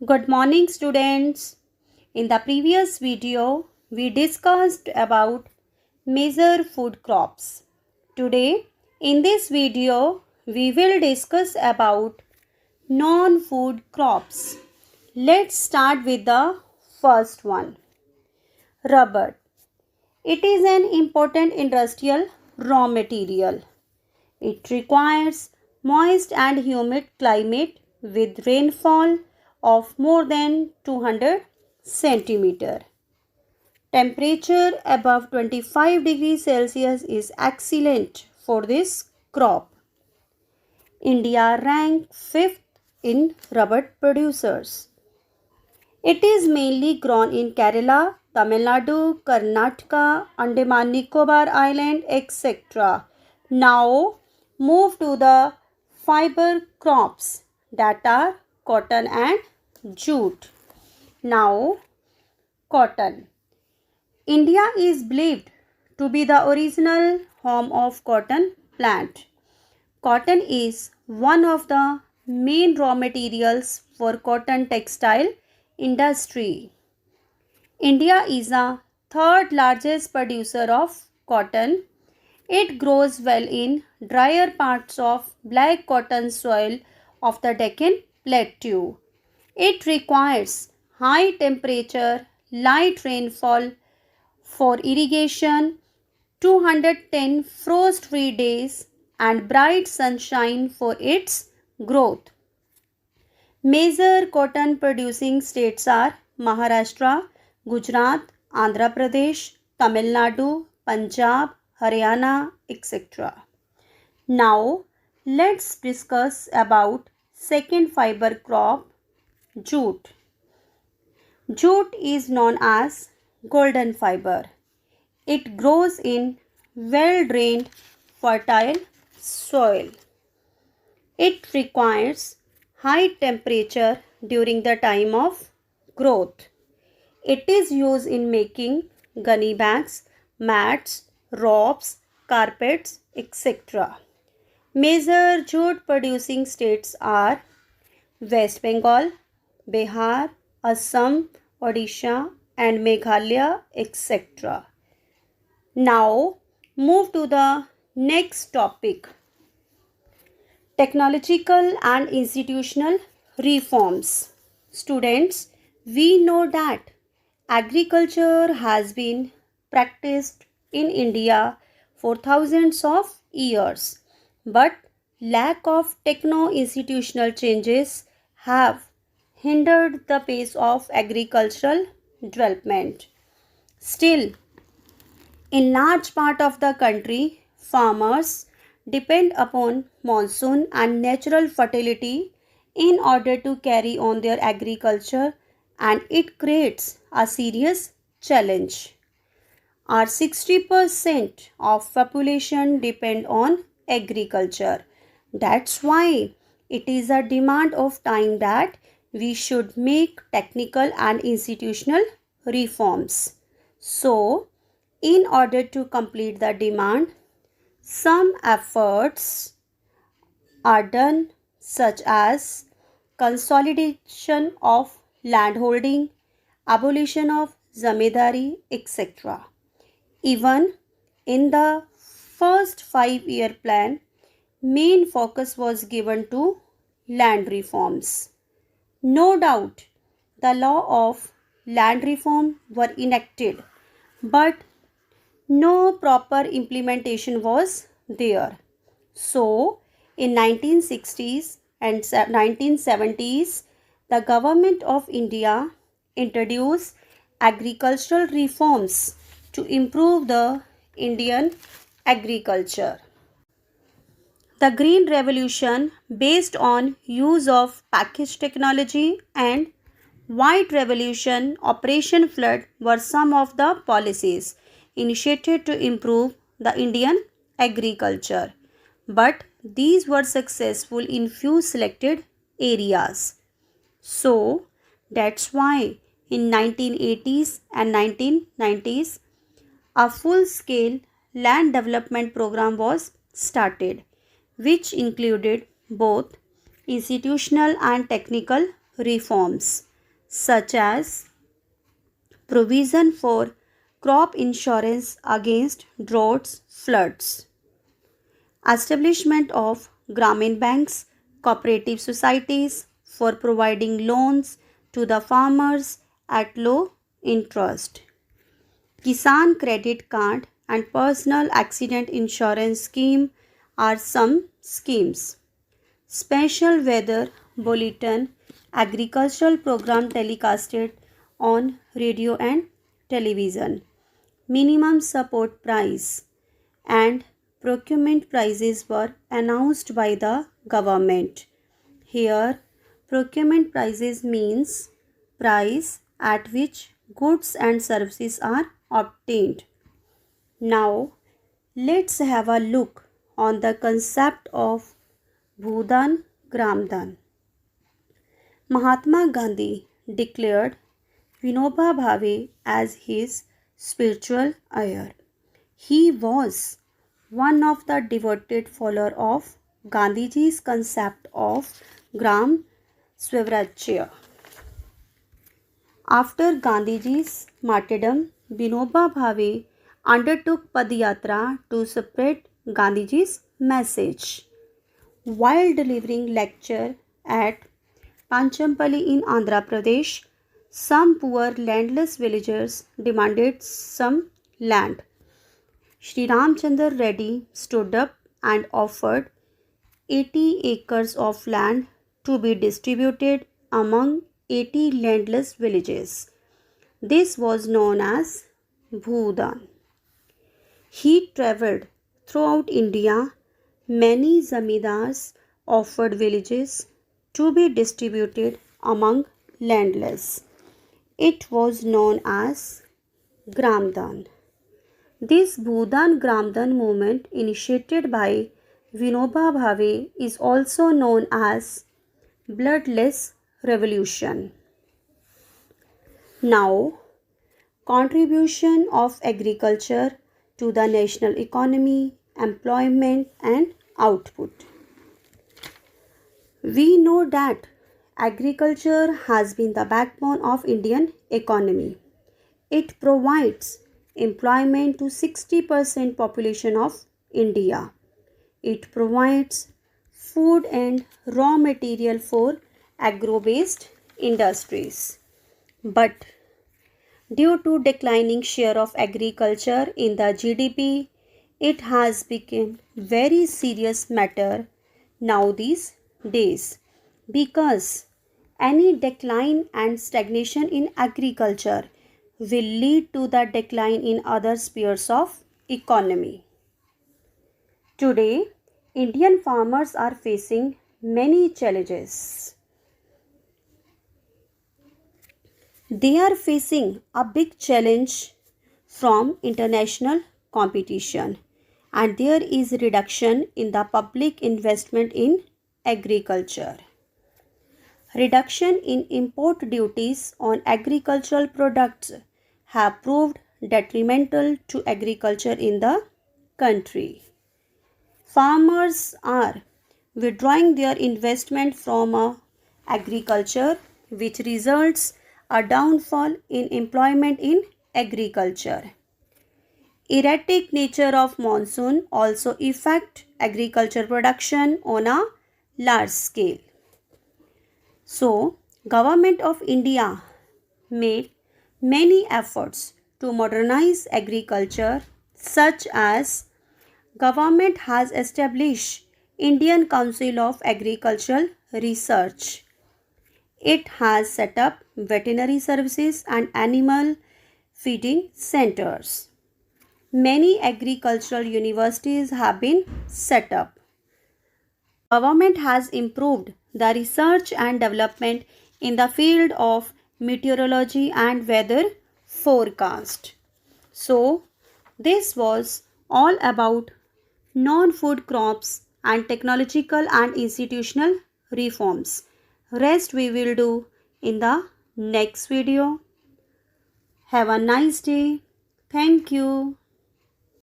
Good morning, students. In the previous video, we discussed about major food crops. Today, in this video, we will discuss about non-food crops. Let's start with the first one. Rubber. It is an important industrial raw material. It requires moist and humid climate with rainfall of more than 200 centimeter. Temperature above 25 degrees Celsius is excellent for this crop. India ranks 5th in rubber producers. It is mainly grown in Kerala, Tamil Nadu, Karnataka, Andaman Nicobar Island, etc. Now move to the fiber crops that are cotton and jute. Now cotton. India is believed to be the original home of cotton plant. Cotton is one of the main raw materials for cotton textile industry. India is the third largest producer of cotton. It grows well in drier parts of black cotton soil of the Deccan Plateau. It requires high temperature, light rainfall for irrigation, 210 frost-free days and bright sunshine for its growth. Major cotton producing states are Maharashtra, Gujarat, Andhra Pradesh, Tamil Nadu, Punjab, Haryana, etc. Now let's discuss about second fiber crop, jute. Jute is known as golden fiber. It grows in well-drained, fertile soil. It requires high temperature during the time of growth. It is used in making gunny bags, mats, ropes, carpets, etc. Major jute producing states are West Bengal, Bihar, Assam, Odisha and Meghalaya, etc. Now move to the next topic. Technological and institutional reforms. Students, we know that agriculture has been practiced in India for thousands of years, but lack of techno-institutional changes have hindered the pace of agricultural development. Still, in large part of the country, farmers depend upon monsoon and natural fertility in order to carry on their agriculture, and it creates a serious challenge. Our 60% of population depend on agriculture. That's why it is a demand of time that we should make technical and institutional reforms. So, in order to complete the demand, some efforts are done such as consolidation of landholding, abolition of zamindari, etc. Even in the first 5-year plan, main focus was given to land reforms. No doubt, the law of land reform were enacted, but no proper implementation was there. So, in 1960s and 1970s, the government of India introduced agricultural reforms to improve the Indian agriculture. The Green Revolution, based on use of package technology, and White Revolution, Operation Flood were some of the policies initiated to improve the Indian agriculture. But these were successful in few selected areas. So that's why in 1980s and 1990s a full-scale land development program was started, which included both institutional and technical reforms. such as provision for crop insurance against droughts, floods, establishment of Gramin banks, cooperative societies for providing loans to the farmers at low interest, Kisan Credit Card and Personal Accident Insurance Scheme are some schemes. Special Weather Bulletin Agricultural Program telecasted on radio and television. Minimum support price and procurement prices were announced by the government. Here, procurement prices means price at which goods and services are obtained. Now, let's have a look on the concept of Bhudan Gramdan. Mahatma Gandhi declared Vinoba Bhave as his spiritual heir. He was one of the devoted followers of Gandhiji's concept of Gram Swarajya. After Gandhiji's martyrdom, Vinoba Bhave undertook Padyatra to spread Gandhiji's message. While delivering lecture at Panchampally in Andhra Pradesh, some poor landless villagers demanded some land. Sri Ramchandra Reddy stood up and offered 80 acres of land to be distributed among 80 landless villages. This was known as Bhudan. He travelled throughout India. Many zamindars offered villages to be distributed among landless. It was known as Gramdan. This Bhudan Gramdan movement initiated by Vinoba Bhave is also known as Bloodless Revolution. Now, contribution of agriculture to the national economy, employment and output. We know that agriculture has been the backbone of Indian economy. It provides employment to 60% population of India. It provides food and raw material for agro-based industries. But due to declining share of agriculture in the GDP, it has become very serious matter now these days, because any decline and stagnation in agriculture will lead to the decline in other spheres of economy. Today, Indian farmers are facing many challenges. They are facing a big challenge from international competition, and there is reduction in the public investment in agriculture. Reduction in import duties on agricultural products have proved detrimental to agriculture in the country. Farmers are withdrawing their investment from agriculture, which results a downfall in employment in agriculture. Erratic nature of monsoon also affect agriculture production on a large scale. So, Government of India made many efforts to modernize agriculture, such as Government has established Indian Council of Agricultural Research. It has set up veterinary services and animal feeding centers. Many agricultural universities have been set up. Government has improved the research and development in the field of meteorology and weather forecast. So, this was all about non-food crops and technological and institutional reforms. Rest we will do in the next video. Have a nice day. Thank you.